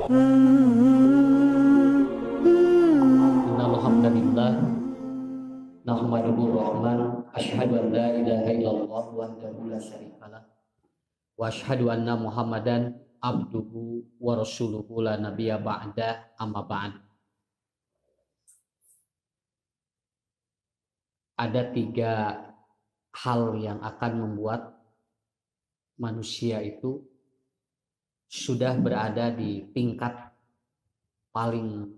Innal hamdalillah nahmaduhu rahman asyhadu an la ilaha illallah wahdahu la syarikalah wa asyhadu anna Muhammadan abduhu wa rasuluhu la nabiyya ba'da amma ba'd. Ada 3 hal yang akan membuat manusia itu sudah berada di tingkat paling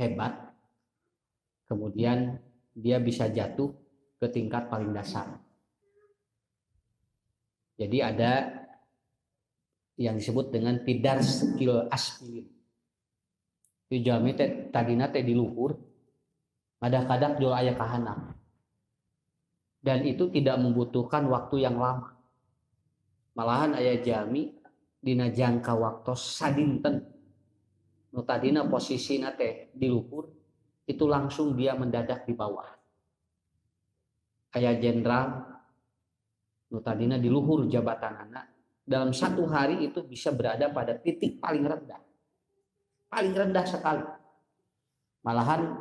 hebat, kemudian dia bisa jatuh ke tingkat paling dasar. Jadi ada yang disebut dengan tidar skill aspilin. Itu jami tadina teh di luhur, kadang-kadang jual aya kahanap. Dan itu tidak membutuhkan waktu yang lama. Malahan aya jami dina jangka waktu sadinten nu tadina posisina teh di luhur, itu langsung dia mendadak di bawah. Aya jenderal nu tadina di luhur jabatanana, dalam 1 hari itu bisa berada pada titik paling rendah sekali. Malahan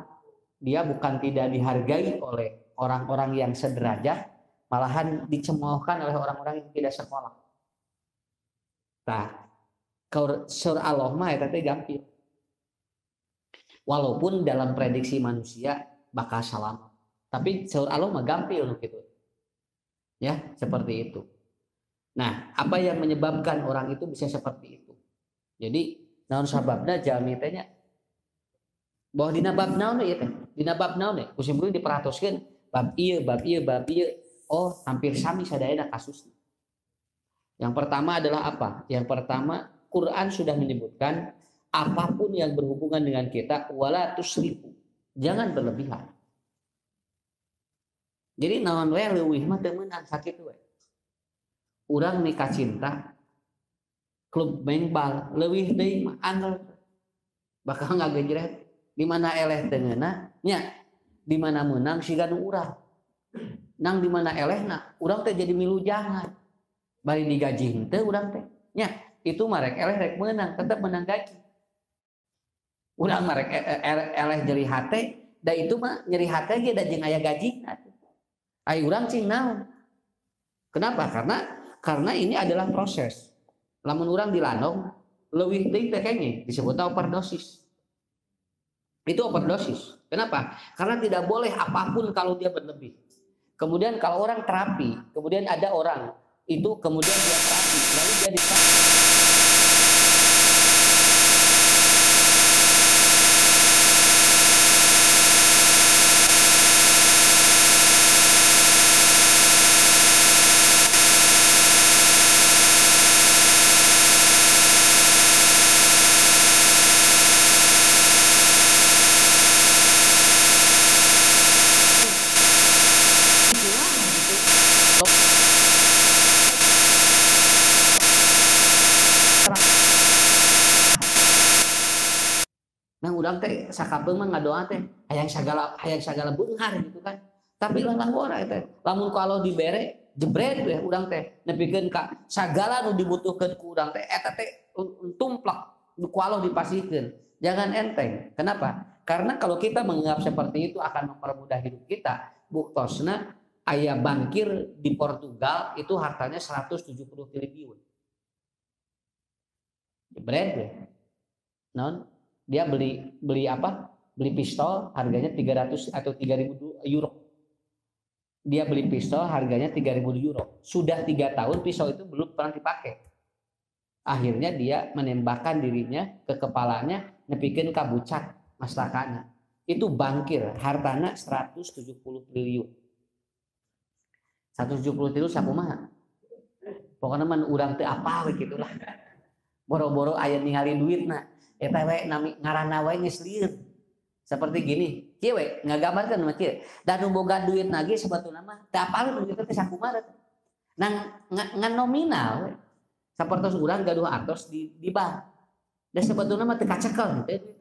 dia bukan tidak dihargai oleh orang-orang yang sederajat, malahan dicemoohkan oleh orang-orang yang tidak sekolah. Nah, surah Allah mah eta teh gampil. Walaupun dalam prediksi manusia bakal selamat, tapi surah Allah mah gampil gitu. Ya, seperti itu. Nah, apa yang menyebabkan orang itu bisa seperti itu? Jadi, naon sababna jami teh nya bahwa dina bab naon ieu teh? Dina bab naon teh? Kusimpuleun diperatoskeun bab ieu. Oh, hampir sami sadayana kasusna. Yang pertama adalah apa? Yang pertama, Quran sudah menyebutkan apapun yang berhubungan dengan kita wala tusrifu. Jangan berlebihan. Jadi naon we leuwih mah teu meunang sakitu we. Urang nikah cinta klub mengbal leuwih deui mah angel. Bakal ngagejret di mana eleh teu ngeunah nya, di mana meunang siga nu urang. Nang di mana elehna urang teh jadi milu jangan. Bari digaji henteu urang teh nya, itu mah rek eleh rek meunang, tetep menang gaji. Urang mah rek eleh nyeri hate, da itu mah nyeri hate ge da jeung aya gajina. Ai urang cing naon? Kenapa? Karena ini adalah proses. Lamun urang dilandong leuwih deui teh kenging disebut overdosis. Itu overdosis. Kenapa? Karena tidak boleh apapun kalau dia berlebih. Kemudian kalau orang terapi, kemudian ada orang itu kemudian dia terapi, lalu dia diterapi. Nah, urang teh sakabeung mah ngadoa teh hayang sagala beunghar gitu kan. Tapi lalangora teh lamun kalau dibere jebret we urang teh nepikeun ka sagala nu dibutuhkeun ku urang teh eta teh tumplak ku Allah dipasihkeun. Jangan enteng. Kenapa? Karena kalau kita menganggap seperti itu akan mempermudah hidup kita. Buktosna aya bankir di Portugal itu hartanya 170 triliun. Jebret we. Non dia beli apa? Beli pistol harganya 300 atau 3.000 euro. Dia beli pistol harganya 3.000 euro. Sudah 3 tahun pistol itu belum pernah dipakai. Akhirnya dia menembakkan dirinya ke kepalanya nepikeun ka bucat mastakana. Itu bangkir, hartana 170 triliun. 170 triliun sakumaha? Pokoknya man urang teu apal kitu lah. Boro-boro aya ningali duitna. Eta we ngaranna we geus lieur. Seperti gini, kieu we ngagambarkeun mah kieu. Da nu boga duit nage sebetulna mah teu apal duit teh sakumaha. Nang ngan nominal we. Sapertos urang gaduh atos di bank. Da sebetulna mah teu kacekel teh duit.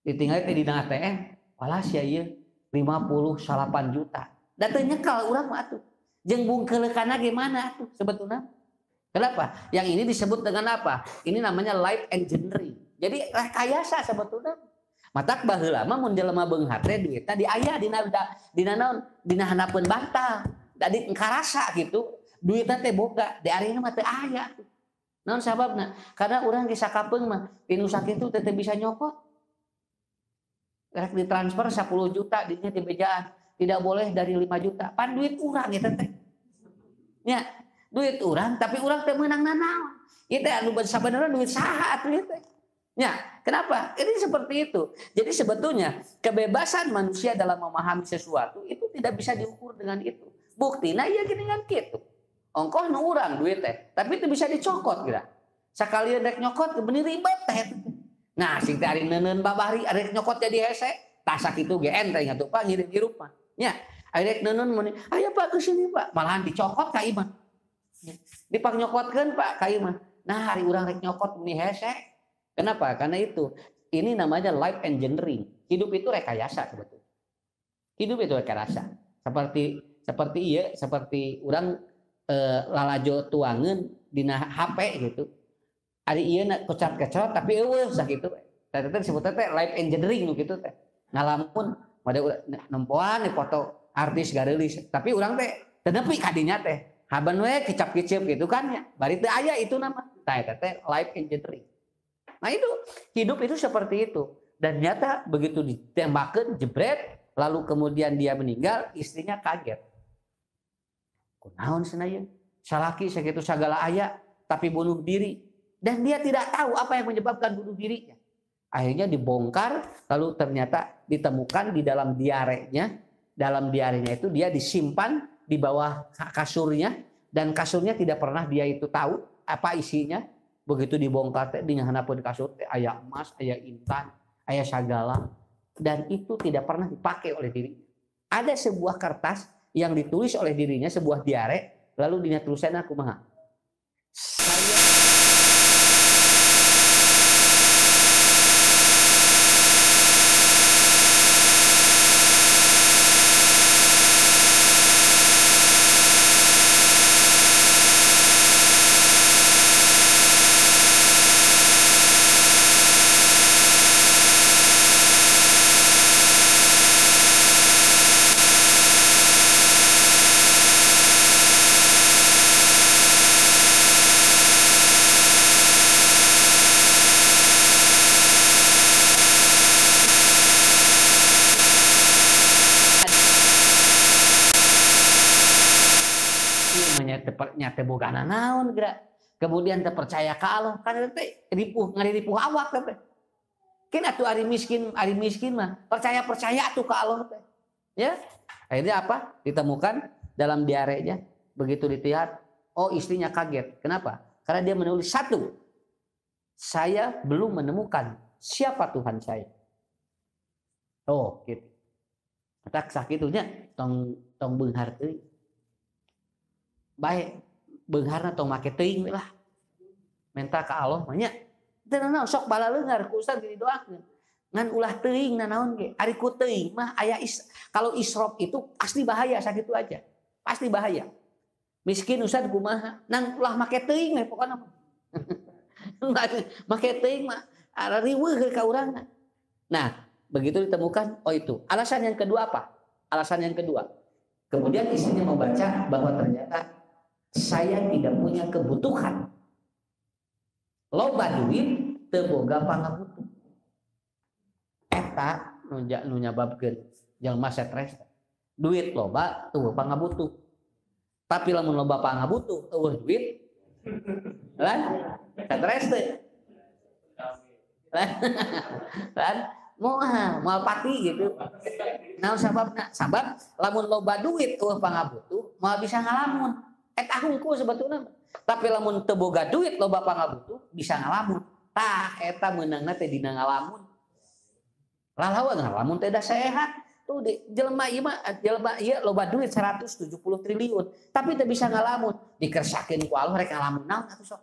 Ditinggal teh di ATM, walas ya ieu 58 juta. Da teu nyekel urang mah atuh. Jeung bungkeuleukana ge mana atuh sebetulna? Kenapa? Yang ini disebut dengan apa? Ini namanya life engineering. Jadi rekayasa sebetulnya. Matak baheula mah mun jelema beunghar teh duitna diaya dina hanapeun bantal. Tadi karasa gitu. Duitna teh boga, di arina mah teu aya. Naon sababna? Karena urang di sakapeung mah tinu sakitu teh bisa nyokot. Rek ditransfer 10 juta dinya di bejaan. Tidak boleh dari 5 juta. Pan duit urang eta teh. Ya, duit urang tapi urang teh meunang nanaon. Ieu teh anu sabenerna duit saha atuh ieu teh. Ya, kenapa? Ini seperti itu. Jadi sebetulnya kebebasan manusia dalam memahami sesuatu itu tidak bisa diukur dengan itu. Buktina iya gini kan gitu. Ongkoh nu urang duit teh, tapi itu bisa dicokot kira. Sakalian rek nyokot ke bener ribet teh. Nah, sing teh ari neuneun babari rek nyokot jadi hese, tah sakitu ge enteng atuh Pak ngirim hirup mah. Nya, ari rek neuneun meni, "Aya Pak ke sini Pak." Malahan dicokot ka ieu mah. Dipak nyokotkeun Pak ka ieu mah. Nah, hari urang rek nyokot meni hese. Kenapa? Karena itu. Ini namanya life engineering. Hidup itu rekayasa sebetulnya. Hidup itu rekayasa. Seperti orang lalajo tuangan dina HP gitu. Ari ieu kocap-kecot tapi eueuh sakitu. Teh disebutna teh life engineering gitu teh. Ngalamun made nempoan foto artis gareulis, tapi urang teh teu nepi ka dinya teh. Haban we kicap-kicip gitu kan ya. Bari teu aya itu nama. Tah eta teh life engineering. Nah itu hidup itu seperti itu. Dan nyata begitu ditembakkan jebret, lalu kemudian dia meninggal, istrinya kaget. Kunaon cenah salaki sakitu sagala aya tapi bunuh diri, dan dia tidak tahu apa yang menyebabkan bunuh dirinya. Akhirnya dibongkar, lalu ternyata ditemukan di dalam diarenya. Dalam diarenya itu dia disimpan di bawah kasurnya, dan kasurnya tidak pernah dia itu tahu apa isinya. Begitu dibongkar teh di hanapeun kasur teh aya emas, aya intan, aya sagala, dan itu tidak pernah dipakai oleh dirinya. Ada sebuah kertas yang ditulis oleh dirinya, sebuah diare, lalu dina tulisanna kumaha? Saya nyate bogana naon geura. Kemudian terpercaya ke Allah kan teh ripuh awak teh. Kan atuh ari miskin mah percaya tuh ke Allah teh. Ya. Akhirnya apa? Ditemukan dalam diarenya. Begitu dilihat, oh istrinya kaget. Kenapa? Karena dia menulis satu. Saya belum menemukan siapa Tuhan saya. Oh, gitu. Tak sakitunya tong beunghar teuing. Baik beungharna tong make teuing lah. Minta ka Allah mah nya. Teu naon sok bala leungar ku Ustaz didoakeun. Ngan ulah teuing nanaon ge. Ari ku teuing mah aya kalau isrof itu pasti bahaya sakitu aja. Pasti bahaya. Miskin Ustaz kumaha? Nang ulah make teuing we pokona mah. Make teuing mah riweuh ka urangna. Nah, begitu ditemukan, oh itu. Alasan yang kedua apa? Alasan yang kedua. Kemudian istrinya membaca bahwa ternyata saya tidak punya kebutuhan. Loba duit teu boga pangabutuh. Eta nu nyababkeun jalma stres. Duit loba teu pangabutuh. Tapi lamun loba pangabutuh eueuh duit lan stres teh. Lan moal pati gitu. Nah sabab lamun loba duit eueuh pangabutuh moal bisa ngalamun. Eta hungkul sebetulna. Tapi lamun teu boga duit loba pangabutuh bisa ngalamun. Tah eta meunangna teh dina ngalamun. Lalawan ngalamun teh da sehat. Tuh jelema ieu loba duit 170 triliun, tapi teu bisa ngalamun. Dikersakeun ku Allah rek ngalamun naon atuh sok.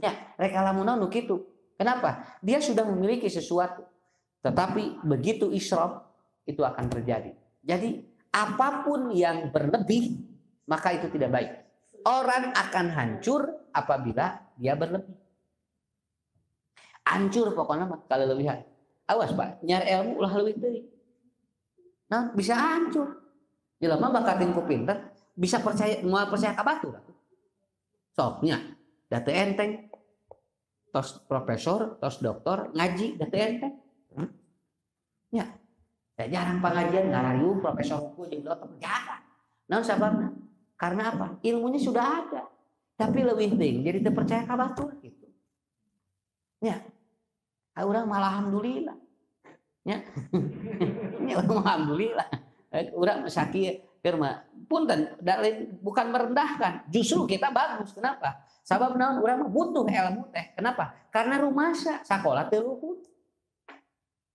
Ya, rek ngalamun naon nu kitu. Kenapa? Dia sudah memiliki sesuatu. Tetapi begitu israf itu akan terjadi. Jadi apapun yang berlebih maka itu tidak baik. Orang akan hancur apabila dia berlebih. Hancur pokoknya mah kalau lebihan. Awas Pak, nyari ilmu ulah leuwih deui. Nah, bisa hancur. Jelema bakatin ku pinter, bisa percaya moal percaya ka batur. Sok nya, da teu enteng. Tos profesor, tos doktor ngaji da teu enteng. Ya. Jarang pengajian ngarariu profesor hukum jeung dokter jarang. Naon sababna? Karena apa? Ilmunya sudah ada. Tapi lebih ting jadi terpercaya ka batur gitu. Ya. Urang malah alhamdulillah. Ya. Ya urang alhamdulillah. Urang sakieu keur mah punten bukan merendahkan, justru kita bagus. Kenapa? Sabab naon urang mah butuh ilmu teh. Kenapa? Karena rumasa sakola teu luhur.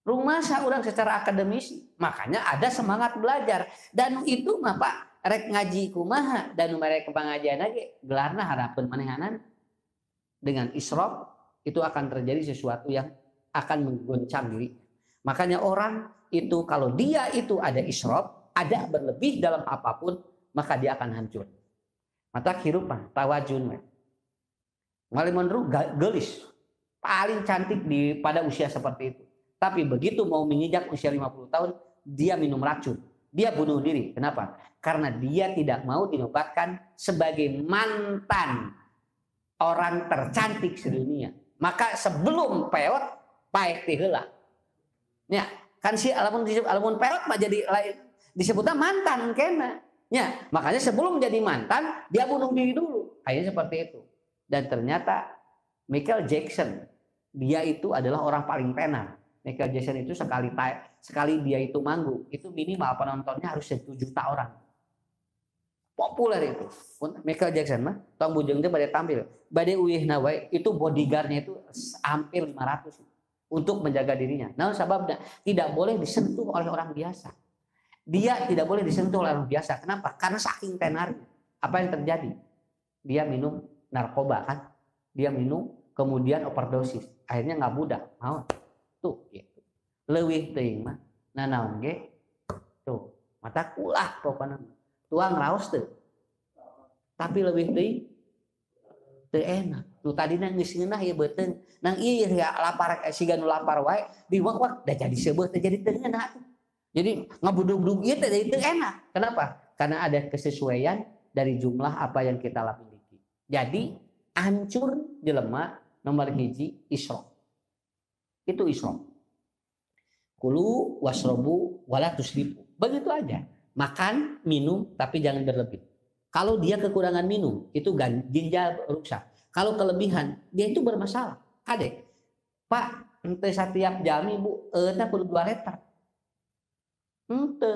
Rumasa urang secara akademisi, makanya ada semangat belajar dan itu mah Pak rek ngaji kumaha dan mereka pengajian lagi gelarna harapan manehanan dengan israf itu akan terjadi sesuatu yang akan menggoncang diri. Makanya orang itu kalau dia itu ada israf, ada berlebih dalam apapun, maka dia akan hancur. Mata hirupan tawajun Malimondru gelis paling cantik pada usia seperti itu. Tapi begitu mau menginjak usia 50 tahun, dia minum racun. Dia bunuh diri. Kenapa? Karena dia tidak mau dinobatkan sebagai mantan orang tercantik sedunia. Maka sebelum peot, paek ti heula. Ya, kan si alamun peot mah jadi lain disebutnya mantan kena. Ya, makanya sebelum jadi mantan, dia bunuh diri dulu. Kayaknya seperti itu. Dan ternyata Michael Jackson, dia itu adalah orang paling tenar. Michael Jackson itu sekali dia itu manggung, itu minimal penontonnya harus 1 juta orang. Populer itu. Michael Jackson mah tong bujeng teh bade tampil. Bade uihna wae itu bodyguardnya itu hampir 500 untuk menjaga dirinya. Nah, sababnya tidak boleh disentuh oleh orang biasa. Dia tidak boleh disentuh oleh orang biasa. Kenapa? Karena saking tenarnya. Apa yang terjadi? Dia minum narkoba kan? Dia minum kemudian overdosis. Akhirnya nggak budak. Mau tuh gitu. Leuwih teuing mah nanaon ge tuh mata kulah pokona tuang raos teu tapi leuwih teuing teu enak tuh tadina geus ngeunah ieu beuteung nang ieu ya lapar siga nu lapar wae diwak-wak da jadi seubeuh teh jadi teu ngeunah jadi ngabudug-dug ieu teh jadi teu enak. Kenapa? Karena ada kesesuaian dari jumlah apa yang kita miliki. Jadi hancur jelema nomor hiji israf. Itu Islam. Kulu wasrobu wala tusrifu. Begitu aja. Makan, minum, tapi jangan berlebih. Kalau dia kekurangan minum, itu ginjal rusak. Kalau kelebihan, dia itu bermasalah. Kadek, Pak, ente setiap jam ibu, eta perlu 2 liter. Ente.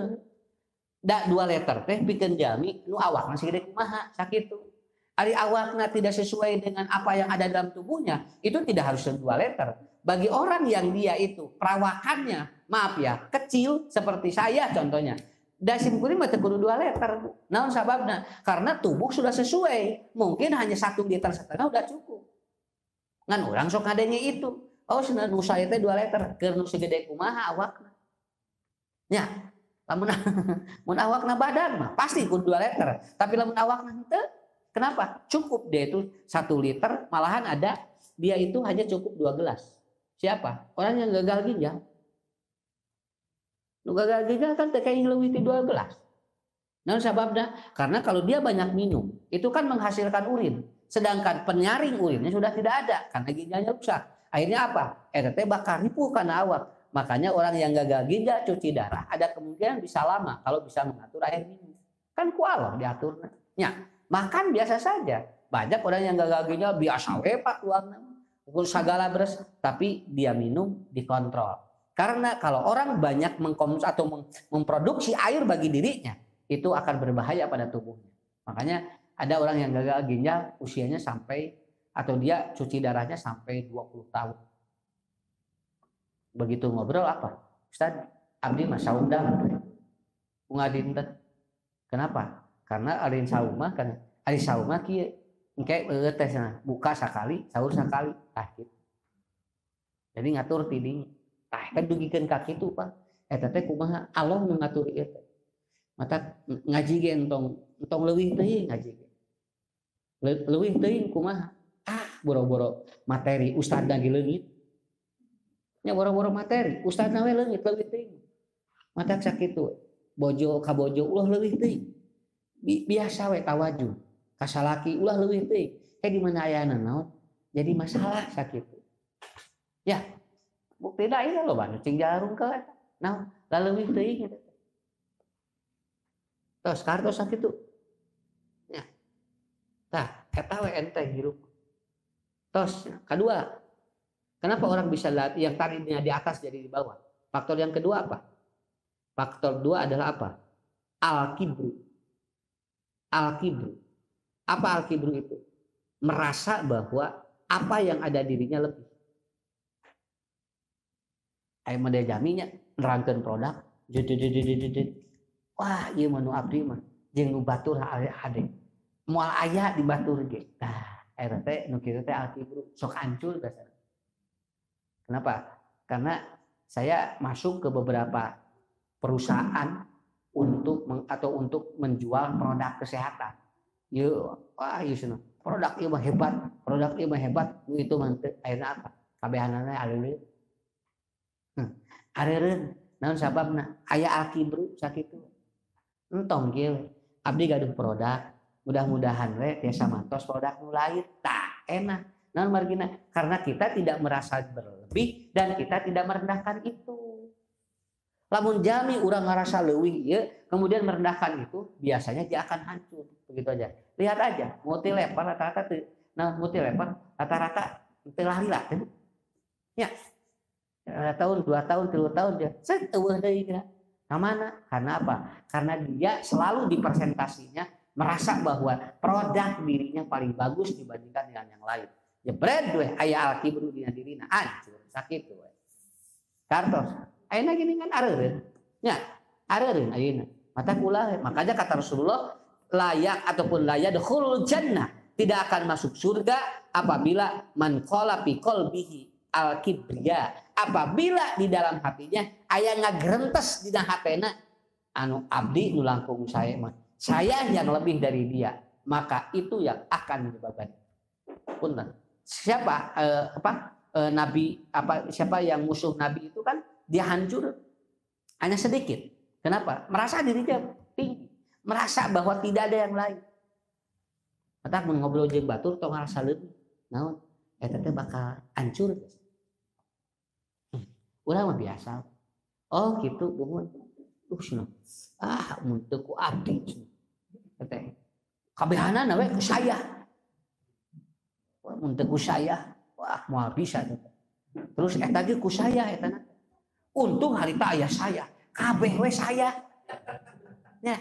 Da 2 liter teh pikeun jami, nu awakna sigede kumaha, sakitu. Ari awakna tidak sesuai dengan apa yang ada dalam tubuhnya, itu tidak harus 2 liter. Bagi orang yang dia itu perawakannya, maaf ya, kecil seperti saya contohnya, dasim kuring mah teu kudu 2 liter. Naon sababna? Karena tubuh sudah sesuai. Mungkin hanya 1,5 liter udah cukup. Ngan urang sok ngadenya itu. Oh, nu saya teh 2 liter, keur nu segede kumaha awakna. Nya, lamun mun awakna badan mah pasti kudu 2 liter. Tapi lamun awakna henteu, kenapa? Cukup dia itu 1 liter, malahan ada dia itu hanya cukup 2 gelas. Siapa? Orang yang gagal ginjal. Nu gagal ginjal kan teu kayak leuwih ti 2 gelas. Naon sababna? Karena kalau dia banyak minum, itu kan menghasilkan urin. Sedangkan penyaring urinnya sudah tidak ada karena ginjalnya rusak. Akhirnya apa? Eta teh bakal ripuh kana awak. Makanya orang yang gagal ginjal cuci darah ada kemungkinan bisa lama kalau bisa mengatur air minum. Kan kualor diaturna. Nya, makan biasa saja. Banyak orang yang gagal ginjal biasa we Pak tuangna. Segala beres, tapi dia minum dikontrol. Karena kalau orang banyak mengkonsumsi atau memproduksi air bagi dirinya, itu akan berbahaya pada tubuhnya. Makanya ada orang yang gagal ginjal usianya sampai atau dia cuci darahnya sampai 20 tahun. Begitu ngobrol apa? Ustaz, abdi mah saundang. Bunga dinten. Kenapa? Karena alin saumah kan ari saumah kieu engke teh buka sekali, sahur sekali, tah kitu. Jadi ngatur ti dinya. Tah kan dugikeun ka kitu, Pak. Eta teh kumaha Allah nu ngatur ieu teh. Mata ngaji ge entong leuwih teh ngaji ge. leuwih teuing kumaha boro-boro materi ustadna di leungit nya boro-boro materi ustadna we leungit leuwih teuing matak sakitu bojo ka bojo ulah leuwih teuing biasa we tawaju ka salaki ulah leuwih teuing di mana ayana naon jadi masalah sakitu ya bukti da ieu loba nu cing jarum ka eta naon la leuwih teuing eta tos kartos sakitu nya tah eta we ente hirup tos kedua kenapa orang bisa yang tadinya di atas jadi di bawah faktor yang kedua apa faktor dua adalah apa al-kibru apa al-kibru itu merasa bahwa apa yang ada dirinya lebih aya model jaminya nerangkeun produk wah ieu mah nu abdi mah jeung nu batur hade moal aya di batur ge tah eta teh nu kitu teh al-kibru sok hancur dasar kenapa karena saya masuk ke beberapa perusahaan untuk menjual produk kesehatan ieu wah ieu cenah produk ieu mah hebat nu itu mah ayeuna apa kabehanana aleuleun areureun naon sababna aya al-kibru sakitu entong kieu abdi gaduh produk mudah-mudahan we tiasa mantos produk nu lain tah enak naon margina karena kita tidak merasa berlebih dan kita tidak merendahkan itu lamun jami urang ngarasa leuwih ieu kemudian merendahkan itu biasanya dia akan hancur begitu aja lihat aja multilevel rata-rata multilevel rata-rata teu lila ya tahun 2 tahun 3 tahun dia set eueuh deui kira mana karena apa karena dia selalu di presentasinya merasa bahwa produk dirinya paling bagus dibandingkan dengan yang lain jebret we aya al-kibru dina dirina hancur sakitu we kartos ayeuna gini kan areureun nya areureun ayeuna mata kula makanya kata Rasulullah layak ataupun layadkhulul jannah tidak akan masuk surga apabila man qala fi qalbihi al-kibriya apabila di dalam hatinya aya ngagrentes dina hatena anu abdi nu langkung saya mah saya yang lebih dari dia maka itu yang akan menyebabkan punten siapa nabi siapa yang musuh nabi itu kan dia hancur hanya sedikit kenapa merasa dirinya tinggi merasa bahwa tidak ada yang lain matak mun ngobrol jeung batur tong ngarasa leuwih naon eta teh bakal hancur urang mah biasa oh gitu bumun cenah mun teu ku abdi teh kabehanana we ku saya mun teu ku saya wah moal bisa terus eta ge ku saya eta untung harita aya saya kabeh we saya nya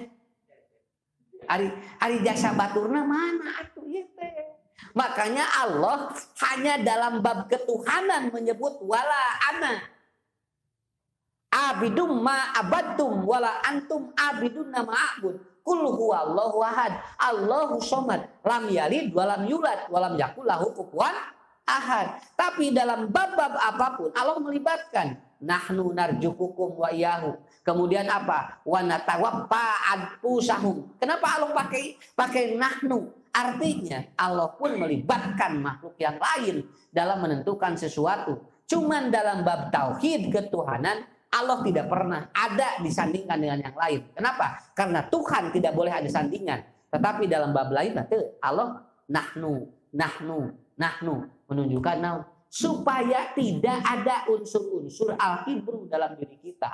ari jasa baturna mana atuh ieu teh makanya Allah hanya dalam bab ketuhanan menyebut wala ana abidum ma abadtum wala antum abidun ma a'bud qul huwallahu ahad Allahu somad lam yalid walam yulad walam yakul lahu kufuwan ahad tapi dalam bab-bab apapun Allah melibatkan nahnu narjukukum wa iyahu kemudian apa wa natawaffa anfusahum kenapa Allah pakai nahnu artinya Allah pun melibatkan makhluk yang lain dalam menentukan sesuatu cuman dalam bab tauhid ketuhanan Allah tidak pernah ada disandingkan dengan yang lain. Kenapa? Karena Tuhan tidak boleh ada sandingan. Tetapi dalam bab lain Allah nahnu menunjukkan naon supaya tidak ada unsur-unsur al-kibru dalam diri kita.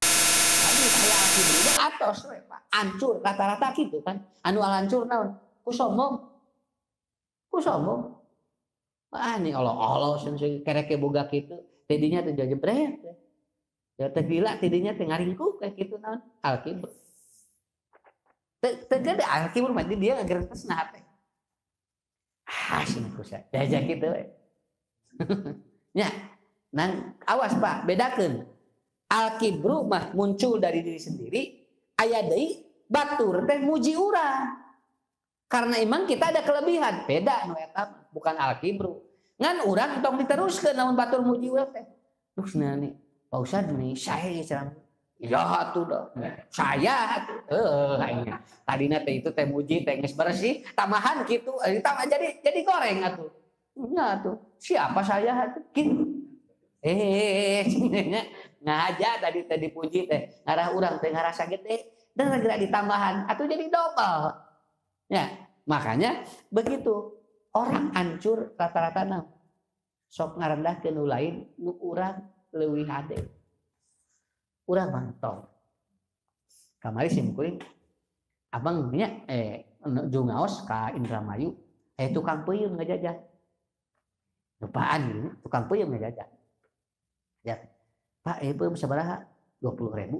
Tadi saya al-kibru atos we Pak. Hancur rata-rata gitu kan. Anu hancur naon? Ku sombong. Wah ini Allah kereke boga kitu. Tidinya teh jebret. Ya teh gila tidinya teh ngaringkuk kayak gitu naon al-kibru. Teu gede al-kibru mah dia ngagerentes na teh. Cenah kusa. Daja kitu we. Nya, nang awas Pak, bedakeun. Al-kibru mah muncul dari diri sendiri, aya deui batur teh muji urang. Karena emang kita ada kelebihan, beda nu eta bukan al-kibru. Ngan urang tong diteruskeun namun batur muji urang teh. Duh cenah Pak Ustad nih saya ceram Ya tuh dah. Saya aingnya. Tadinya teh itu teh muji teh geus bersih, tambahan gitu. Jadi goreng atuh. Nya tuh. Siapa saya atuh? Gitu. Ngaja tadi dipuji teh. Ngarah urang teh ngarasa gede. Dan segera ditambahan atuh jadi double. Ya, makanya begitu. Orang hancur rata-rata naon? Sok ngarendahkeun nu lain nu urang leuwih hade. Urang mantong. Kamari simkuring abang nya menuju ngaos ka Indramayu tukang peuyeum ngajajah. Lupaan gitu, tukang peuyeum ngajajah. Ya. Pak, peuyeum sabaraha? 20.000.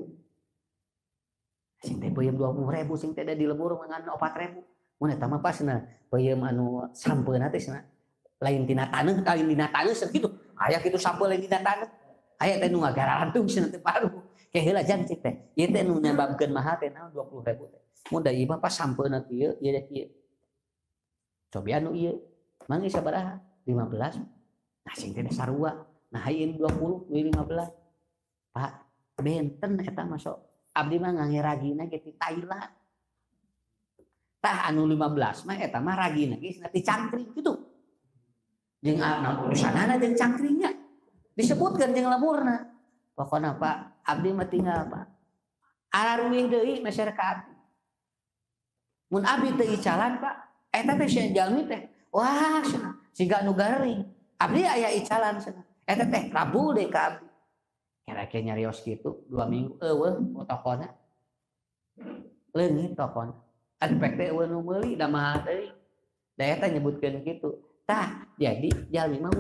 Sing teh peuyeum 20.000 sing teh di lembur ngan 4.000. Mun eta mah pasna peuyeum anu sampeuna teh cenah. Lain tina taneuh sakitu. Aya kitu sampeun lain tina taneuh. Aya teh nu ngagaralantung cenah teh paru. Kayak heula jang cik teh. Ieu teh nu nyababkeun mahal teh naon 20.000 teh. Mun da ieu mah pas sampeuna kieu ieu da kieu. Cobi anu ieu. Mangga sabaraha? 15. Nah sing teh sarua. Nah ieu 20, ieu 15. Pak, benten eta mah sok. Abdi mah ngangeragina ge ti Thailand. Tah anu 15 mah eta mah ragina ge cenah ti cangkring kitu. Jeung anu urusanana jeung cangkringnya. Disebutkeun jeung lemurna. Pokoknya Pak, abdi mah tinggal Pak. Araruwih deui masyarakat. Mun abdi teu icalan Pak, eta teh sia jalmi teh. Wah, siga nu garing. Abdi aya icalan cenah. Eta teh rabul deui ka abdi. Kira-kira nyarios kitu 2 minggu eueuh tokona. Leungit tokona. Adpek teh eueuh nu meuli da mahal deui. Da eta nyebutkeun kitu. Tah, jadi jalmi mah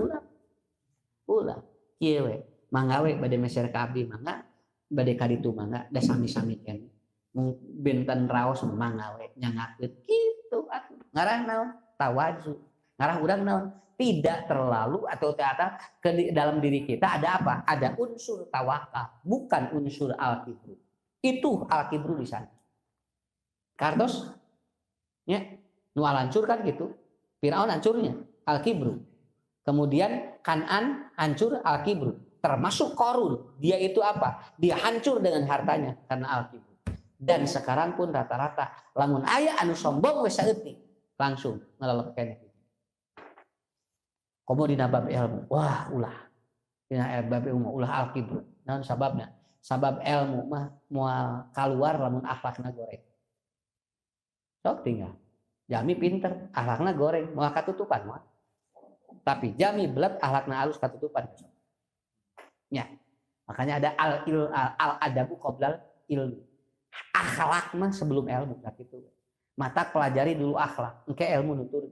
ulah. Kieu we. Mangga we bade meser ka abdi mangga bade ka ditu mangga da sami-sami keneh mung benten raos mangga we nyangakeun kitu atuh ngarah naon tawadzu ngarah urang naon tidak terlalu atau ternyata ke dalam diri kita ada apa? Ada unsur tawakal bukan unsur al-kibru. Itu al-kibru di sana. Kartos ya nu hancur kan gitu. Firaun hancurnya al-kibru. Kemudian Kan'an hancur al-kibru. Termasuk Qarun, dia itu apa? Dia hancur dengan hartanya karena al-kibru. Dan sekarang pun rata-rata lamun aya anu sombong we saeutik langsung ngalelehkeun. Komo dina bab ilmu. Wah, ulah. Dina bab ilmu ulah al-kibru. Naon sababna? Sabab ilmu mah moal kaluar lamun akhlakna goreng. Sok tinggal. Jami pinter, akhlakna goreng, moal katutupan moal. Tapi jami belet akhlakna halus katutupan. Ya, makanya ada al-adabu qoblal ilmu. Akhlak mah sebelum ilmu gitu. Mata pelajari dulu akhlak, engke ilmu nutur.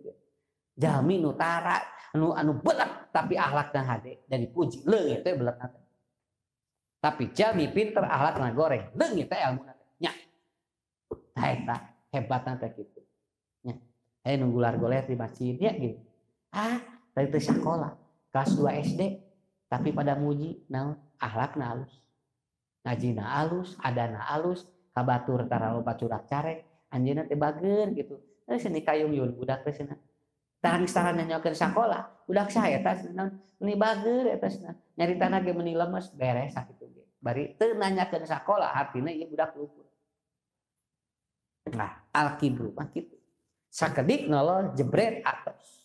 Jami nutara anu belet tapi akhlakna hade dan dipuji. Leungit teh belet nate. Tapi jami pinter akhlakna goreng, leungit teh ilmu nate. Nya. Tah eta hebatna teh kitu. Nya. Aya nu gular-goler di masjid ya gitu. Dari teh sekolah kelas 2 SD tapi pada muji naon akhlakna halus ngajina halus adana halus kabatur tara loba curak carek anjeunna teh bager gitu seni kayung-yung budak teh cenah tang sarana nyokeun sakola budak saha eta naon meuni bager eta cenah nyaritana ge meuni lemes beres sakitu ge bari teu nanyakeun sakola artina ieu budak luhur. Nah al-kibru mah kitu sakedik nolol jebret atos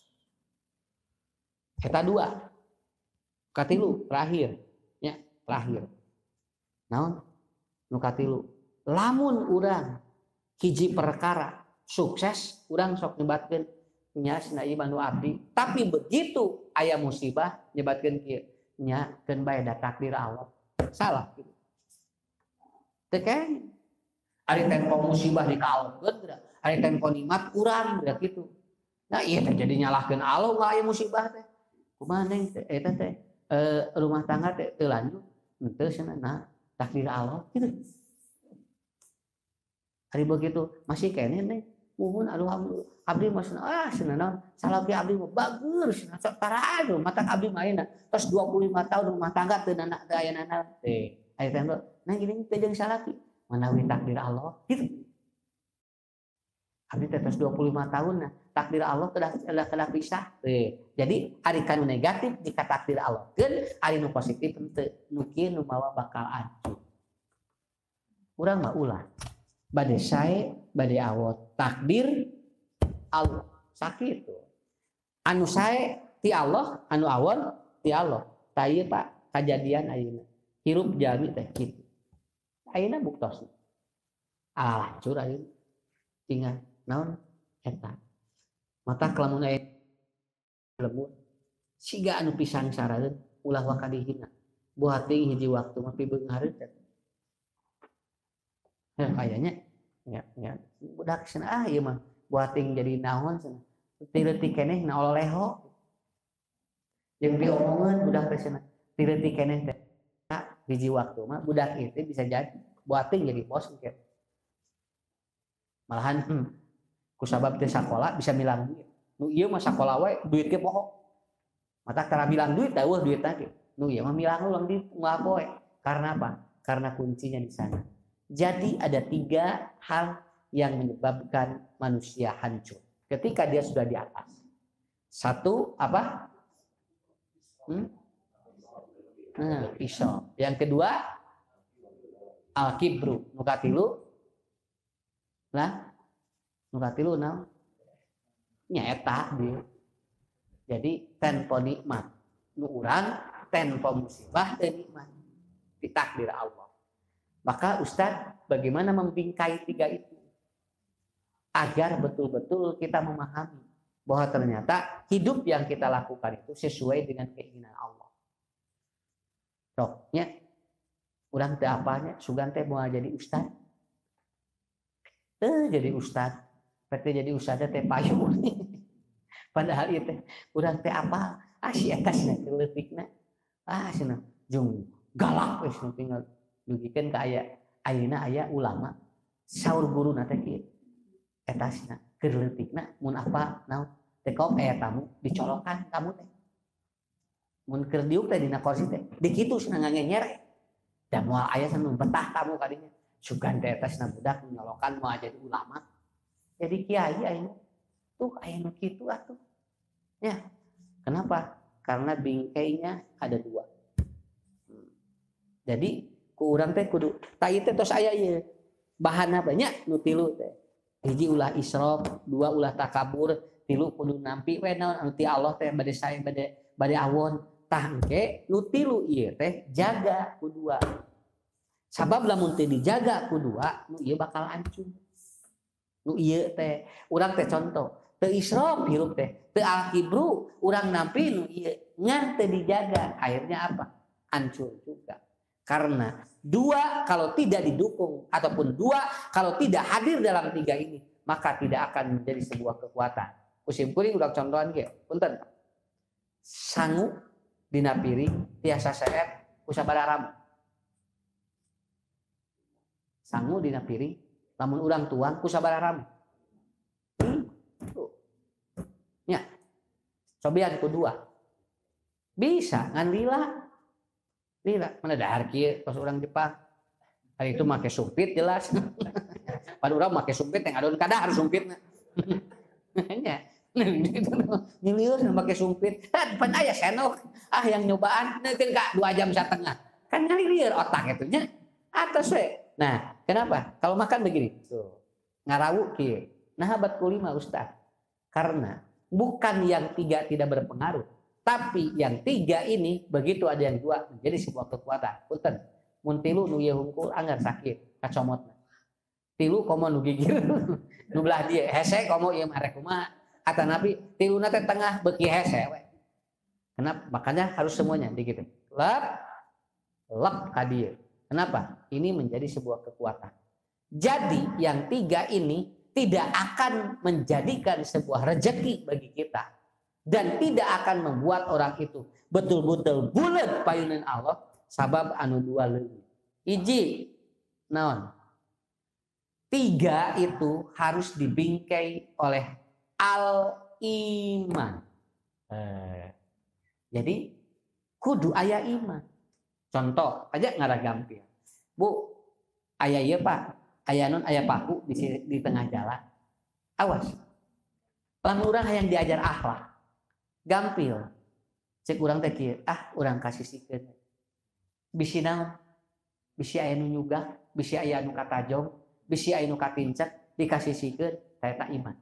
eta 2 katilu terakhir ya terakhir naon nu katilu lamun urang hiji perkara sukses urang sok nyebatkeun nya cenah ieu nu abdi tapi begitu aya musibah nyebatkeun kieu nya keun bae da takdir Allah salah gitu teu kene ari tempo musibah dikaolkeun ari tempo nikmat urang da kitu nah ieu teh jadi nyalahkeun Allah lah aya musibah teh kumaha neng teh eta teh rumah tangga teu lanjut henteu cenah takdir Allah gitu. Ari begitu masih kene nih muhun aduh abdi mah cenah salaki abdi mah bagus cenah sok taraadu mata abdi mah ayeuna tos 25 tahun rumah tangga teu nana teu aya nana teh aya teh nah gini teh jeung salaki manawi takdir Allah gitu. Abdi teh tos 25 tahun nah takdir Allah telah pisah. Jadi ari kanu negatif jika takdir Allah keun ari nu positif henteu nu kieu nu mawa bakal hancur. urang mah ulah bade sae bade awot takdir Allah sakit tuh anu sae ti Allah anu awon ti Allah tah ieu Pak kajadian ayeuna hirup jalmi teh kitu ayeuna buktos lancur ayeuna tinggal naon eta mata lamun aya lembut siga anu pisan sarareun ulah wakadihina buat teuing hiji waktu mah pibeung hareuteun kayaknya ya budak cenah ieu mah buat teuing jadi naon cenah ti leutik keneh na oleho jeung diomongeun budak teh cenah ti leutik keneh teh hiji waktu mah budak ieu teh bisa jadi buat teuing jadi bos engke malahan kusabab teh sakola bisa milang duit nu ieu mah sakola we duit ge poho mata tara milang duit da weuh duit teh nu ieu mah milang ulang di moal poe karena apa karena kuncinya di sana jadi ada 3 hal yang menyebabkan manusia hancur ketika dia sudah di atas satu apa pisau yang kedua al-kibru nu katilu nah nukatilu naon nyaeta dia jadi tanpa nikmat nu urang tanpa musibah teu nikmat ditakdir Allah maka Ustaz bagaimana membingkai 3 itu agar betul-betul kita memahami bahwa ternyata hidup yang kita lakukan itu sesuai dengan keinginan Allah soknya urang teu apanya sugan teh moal jadi ustaz jadi ustad, berarti jadi ustad teh payung. Padahal itu urang teh apa? Si eta cenah leutikna. Cenah jeung galak wis tinggal dugikeun ka aya ayeuna aya ulama saur guruna teh kieu. Eta cenah keur leutikna mun apa naon teh kok aya tamu dicolokan tamu teh. Mun keur diuk teh dina kursi teh dikitu cenah ngangenyer. Da moal aya cenah betah tamu kadinya. Sugan teh tes budak nyolokan mau jadi ulama jadi kiai ayeuna tuh aya nu kitu atuh ya kenapa karena bingkainya ada 2 jadi ku urang teh kudu ta ieu teh tos aya ieu bahanna banyak nu tilu teh hiji ulah israf 2 ulah takabur 3 kudu nampi we naon anu ti Allah teh bade sae bade awon tah engke nu tilu ieu teh jaga ku 2 sabab lamun teu dijaga ku 2 nu ieu bakal hancur nu ieu teh urang teh contoh teu israf hirup teh teu al-kibru urang nampi nu ieu ngan teu dijaga akhirnya apa hancur juga karena 2 kalau tidak didukung ataupun 2 kalau tidak hadir dalam 3 ini maka tidak akan menjadi sebuah kekuatan kusimkuring urang contohan ge punten sangu dina piring tiasa seet ku sabaraha sangu dina piring lamun urang tuang ku sabaraha nya cobian ku 2 bisa ngan lila mana dahar kieu tos urang Jepang hari itu make sumpit jelas pada urang make sumpit yang adon kada harus sumpitna nya nyilieur make sumpit pan aya senok yang nyobaan neukeun ka 2 jam setengah kan ngalieur otak itu nya atos we nah kenapa kalau makan begini tuh ngarawu kieu nah abad ku-5 Ustaz karena bukan yang 3 tidak berpengaruh tapi yang 3 ini begitu ada yang 2 menjadi sebuah kekuatan punten mun 3 nu ieu hungkul anggar sakit kacomotna 3 komo nu gigir nu belah dieu hese komo ieu marek kumaha atanapi 3 na teh tengah beuki hese we kenapa makanya harus semuanya dikitu lep ka dieu. Kenapa? Ini menjadi sebuah kekuatan. Jadi yang 3 ini tidak akan menjadikan sebuah rezeki bagi kita. Dan tidak akan membuat orang itu betul-betul bulat payunan Allah. Sabab anu 2 leuwih. Hiji, naon? 3 itu harus dibingkai oleh al-iman. Jadi kudu aya iman. Contoh aja ngaragampil. Bu, aya ieu Pak, aya non aya paku di tengah jalan. Awas. Lamun urang hayang diajar akhlak. Gampil. Cek urang teh kieu, urang kasih sikeun. Bisi naon? bisi aya nu nyugah, bisi aya nu katajong, bisi aya nu katincet dikasih sikeun eta iman.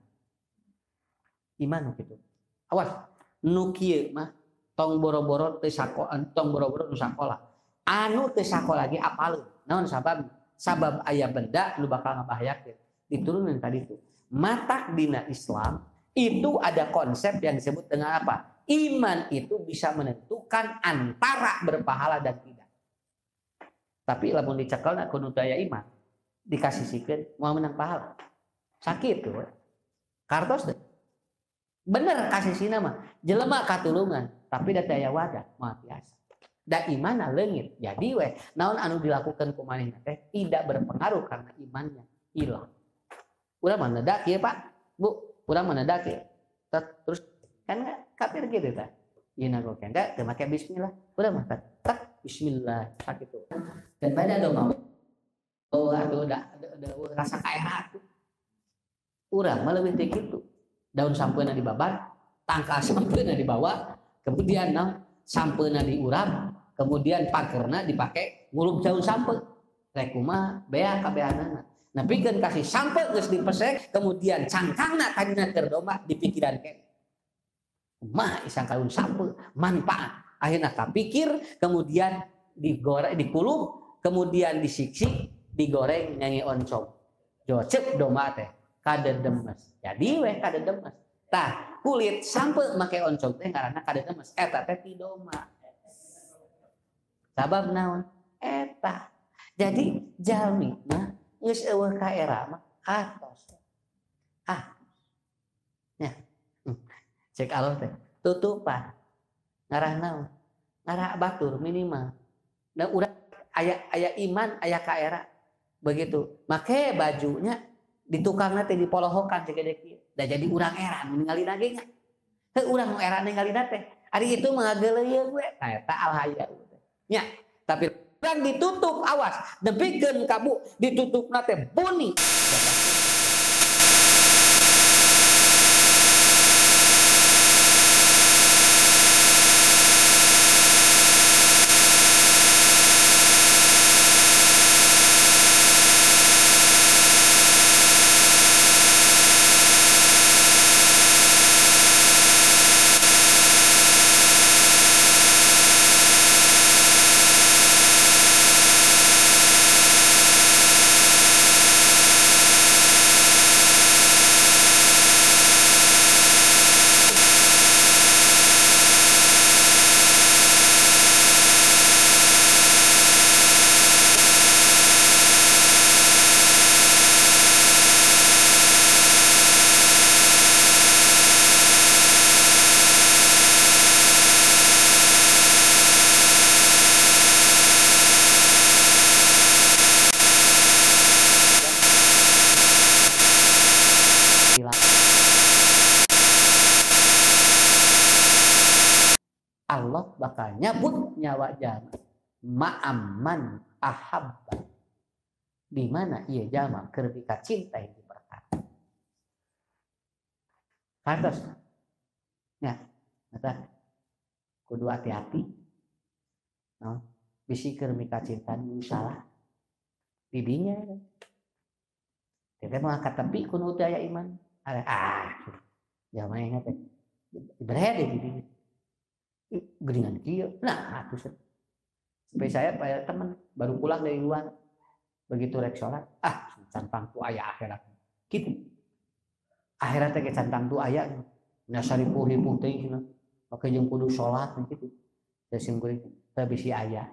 Iman kitu. Awas nu kieu mah tong boro-boro teu sakola, tong boro-boro nu sakola. Anu teu sakola ge apaleun. Naon sabab? Sabab aya benda nu bakal ngabahayakeun. Diturunin tadi itu. Matak dina Islam itu ada konsep yang disebut dengan apa? Iman itu bisa menentukan antara berpahala dan tidak. Tapi lamun dicekelna kudu daya iman, dikasih sikeun mau menang pahala. Sakit tuh. Kartos deh. Bener kasih sina mah jelema katulungan, tapi da daya wadah mah biasa. Da iman leungit. Jadi we naon anu dilakukan ku manehna teh tidak berpengaruh karena imannya hilang. Urang mah nedak ieu Pak. Bu, urang mah nedak ieu. Terus kan kafir gitu ta. Ieu nago kenda teu make bismillah. Urang mah tak bismillah sakitu. Dan pada dong oh aduh da rasa kaera atuh. Urang mah leuwih teh kitu. Daun sampeuna dibabat, tangkal sampeuna dibawa, kemudian sampeuna diurap, kemudian pakerna dipake ngulup daun sampe. Rek kumaha bea ka beanana. Nah pikeun kasih sampe geus dipesek, kemudian cangkangna kadina keur domba dipikiran ke. Kumaha isang daun sampe manfaat. Akhirna kapikir, kemudian digoreng, dikulup, kemudian disiksi, digoreng nyanyi oncom. Jocep domba teh kadedemes. Jadi weh kadedemes. Tah kulit sampe make oncom teh ngaranna kadedemes. Eta teh ti domba. Sabab naon? Eta. Jadi jalmi mah geus eueuh ka era mah atos. Nya. Cek Allah teh tutupan. Ngarah naon? Ngarah batur minimal. Da urang aya iman, aya ka era. Begitu. Make bajunya di tukangna teh dipolohokan segede kieu. Da jadi urang era ningali lagi nya. Teu urang nu era ningali teh. Ari itu mah geuleuyeun we. Nah eta alhaya. Nya, tapi urang ditutup awas. Depikeun kabu ditutupna teh buni. Allah bakal nyabut nyawa jalma ma'amman ahabba, di mana ieu jalma keur dikacintai di perkara. Kantos. Ya, eta kudu hati-hati. Naon? Bisi keur mika cinta nu salah. Didinya. Teh mah ka tepi kudu daya iman. Jalma ingat teh. Berede di geringan kieu. Nah, atuh sampai saya teman baru pulang dari luar, begitu rek salat, cantang tu aya akhirat. Kitu. Akhirat teh cantang tu aya. Nya saripuh-ripuh teh cenah. Make jeung kudu salat kitu. Da sing kuring teh bisi aya.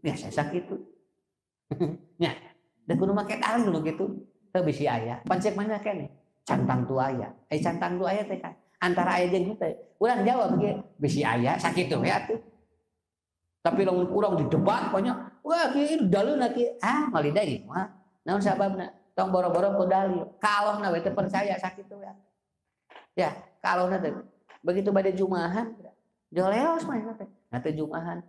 Biasa sakitu. Nya, da kudu make dalil nu kitu. Teh bisi aya. Pancek mana keneh? Cantang tu aya. Cantang tu aya teh kan antara aya jeung henteu. Urang jawab ge bisi aya sakitu we atuh. Tapi lamun urang didebat banyak, wah kieu dalilna kieu. Mali deui mah. Naon sababna? Tong boro-boro ku dalil. Ka Allahna we teu percaya sakitu we. Ya, ka Allahna teh. Begitu bade jumahan, joleos mah teh. Nah teh jumahan,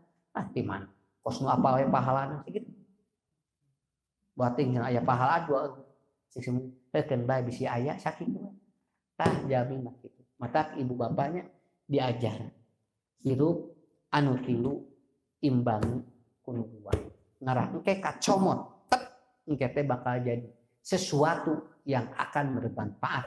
ti man. Kos nu apal we pahalana kitu. Bating aya pahala dua. Sing teukeun bae bisi aya sakitu we. Tah jami mah kitu. Mata ibu bapaknya diajar hirup anu tilu imbangi kudu kuat ngarah engke kacomot tep engke teh bakal jadi sesuatu yang akan bermanfaat.